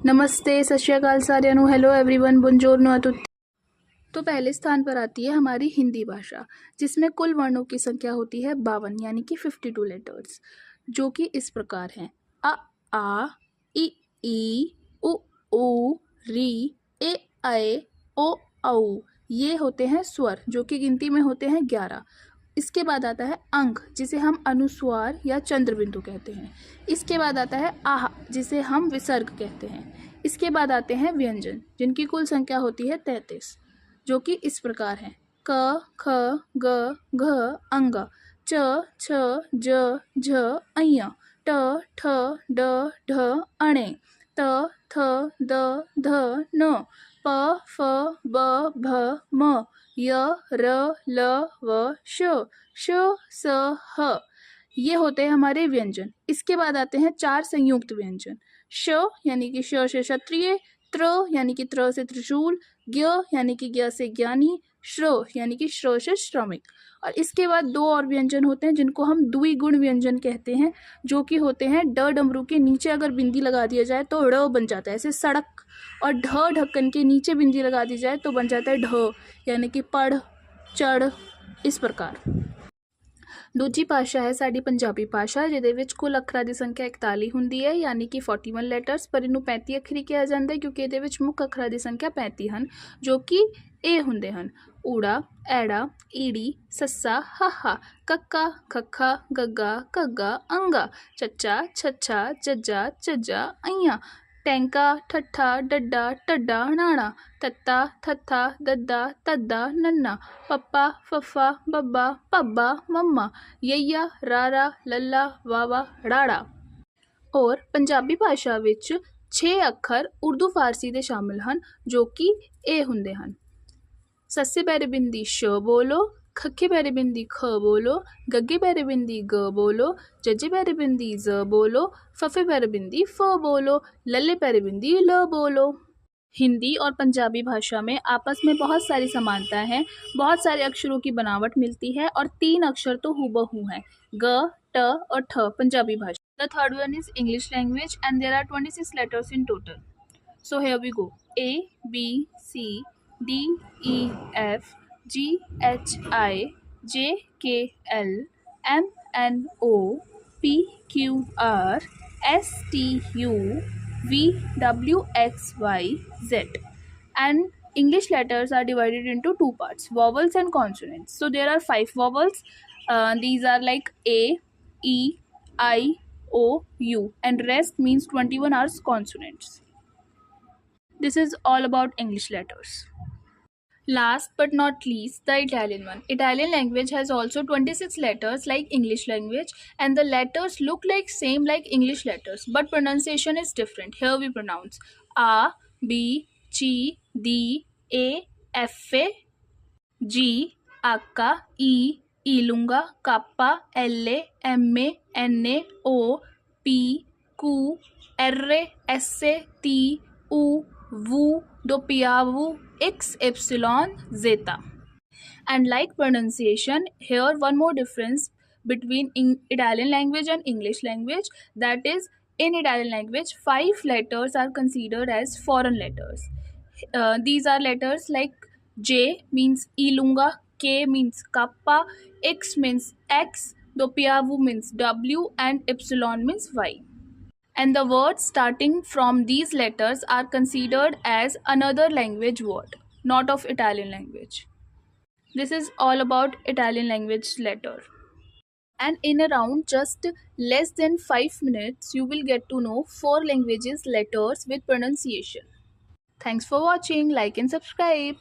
नमस्ते, सत श्री अकाल साਰਿਆਂ ਨੂੰ। हेलो एवरीवन, बुongiorno a tutti। तो पहले स्थान पर आती है हमारी हिंदी भाषा, जिसमें कुल वर्णों की संख्या होती है 52 यानी कि 52 लेटर्स, जो कि इस प्रकार हैं: अ आ, इ ई, उ ऊ, री, ए ऐ, ओ औ। ये होते हैं स्वर, जो कि गिनती में होते हैं 11। इसके बाद आता है अंक, जिसे हम अनुस्वार या चंद्र बिंदु कहते हैं। इसके बाद आता है आह, जिसे हम विसर्ग कहते हैं। इसके बाद आते हैं व्यंजन, जिनकी कुल संख्या होती है 33, जो कि इस प्रकार हैं: क, ख, ग, घ, अंग, च, छ, ज, झ, अञ, ट, ठ, ड, ढ, अणे, त, थ, द, ध, न, प, फ, ब, भ, म, य, र, ल, व, श, स, ह। ये होते हैं हमारे व्यंजन। इसके बाद आते हैं 4 संयुक्त व्यंजन: श यानी कि श से क्षत्रिय, त्र यानी कि त्र से त्रिशूल, ज्ञ यानी कि ज्ञ से ज्ञानी, श्र यानी कि श्र से श्रमिक। और इसके बाद 2 और व्यंजन होते हैं जिनको हम द्विगुण व्यंजन कहते हैं, जो कि होते हैं ड डमरू के नीचे अगर बिंदी लगा दिया जाए तो ड़ बन जाता है, ऐसे सड़क। और ढ ढक्कन के नीचे बिंदी लगा दी जाए तो बन जाता है ढ, यानी कि पढ़, चढ़, इस प्रकार। दूजी भाषा है साडी पंजाबी भाषा, ਜਿਹਦੇ ਵਿੱਚ ਕੁੱਲ ਅੱਖਰਾਂ ਦੀ ਸੰਖਿਆ 41 ਹੁੰਦੀ ਹੈ, ਯਾਨੀ ਕਿ 41 ਲੈਟਰਸ। ਪਰ ਇਹਨੂੰ 35 ਅੱਖਰੀ ਕਿਹਾ ਜਾਂਦਾ ਹੈ ਕਿਉਂਕਿ ਇਹਦੇ ਵਿੱਚ ਮੁੱਖ ਅੱਖਰਾਂ ਦੀ ਸੰਖਿਆ 35 ਹਨ, ਜੋ ਕਿ ਇਹ ਹੁੰਦੇ ਹਨ: ਊੜਾ, ਐੜਾ, ਈੜੀ, ਸੱਸਾ, ਹਾਹਾ, ਕੱਕਾ, ਖੱਖਾ, ਗੱਗਾ, ਘੱਗਾ, ਅੰਗਾ, ਚੱਚਾ, ਛੱਛਾ, ਜੱਜਾ, ਝੱਜਾ, ਅਈਆਂ, टैंका, ठट्ठा, डड्डा, टड्डा, नाना, तत्ता, थत्था, दद्दा, तद्दा, नन्ना, पप्पा, फफ्फा, बब्बा, पब्बा, मम्मा, यैया, रारा, लल्ला, वावा, राड़ा। और पंजाबी भाषा विच 6 अखर उर्दू फारसी दे शामिल हैं, जो कि ए हुंदे हन: सस्से पैरे बिंदी श बोलो, खक्खे पैरे बिंदी ख बोलो, गग्गे पैरे बिंदी ग बोलो, जज्जे पैरे बिंदी ज बोलो, फफे पैरे बिंदी फ बोलो, लल्ले पैरे बिंदी ल बोलो। हिंदी और पंजाबी भाषा में आपस में बहुत सारी समानताएं हैं, बहुत सारे अक्षरों की बनावट मिलती है, और 3 अक्षर तो हूबहू हैं: ग, ट और ठ पंजाबी भाषा। The third one is English language and there are 26 letters in total. So here we go: A, B, C, D, E, F, G, H, I, J, K, L, M, N, O, P, Q, R, S, T, U, V, W, X, Y, Z. And English letters are divided into 2 parts: vowels and consonants. So there are 5 vowels. These are like A, E, I, O, U, and rest means 21 are consonants. This is all about English letters. Last but not least, the Italian one. Italian language has also 26 letters like English language, and the letters look like same like English letters, but pronunciation is different. Here we pronounce A, B, C, D, A, F, G, Akka, E, Ilunga, Kappa, L, M, N, O, P, Q, R, S, T, U, Vu, Dopiavu, X, Epsilon, Zeta. And like pronunciation, here one more difference between Italian language and English language, that is, in Italian language 5 letters are considered as foreign letters. These are letters like J means Ilunga, K means Kappa, X means X, Dopiavu means W, and Epsilon means Y. And the words starting from these letters are considered as another language word, not of Italian language. This is all about Italian language letter. And in around just less than 5 minutes, you will get to know 4 languages letters with pronunciation. Thanks for watching. Like and subscribe.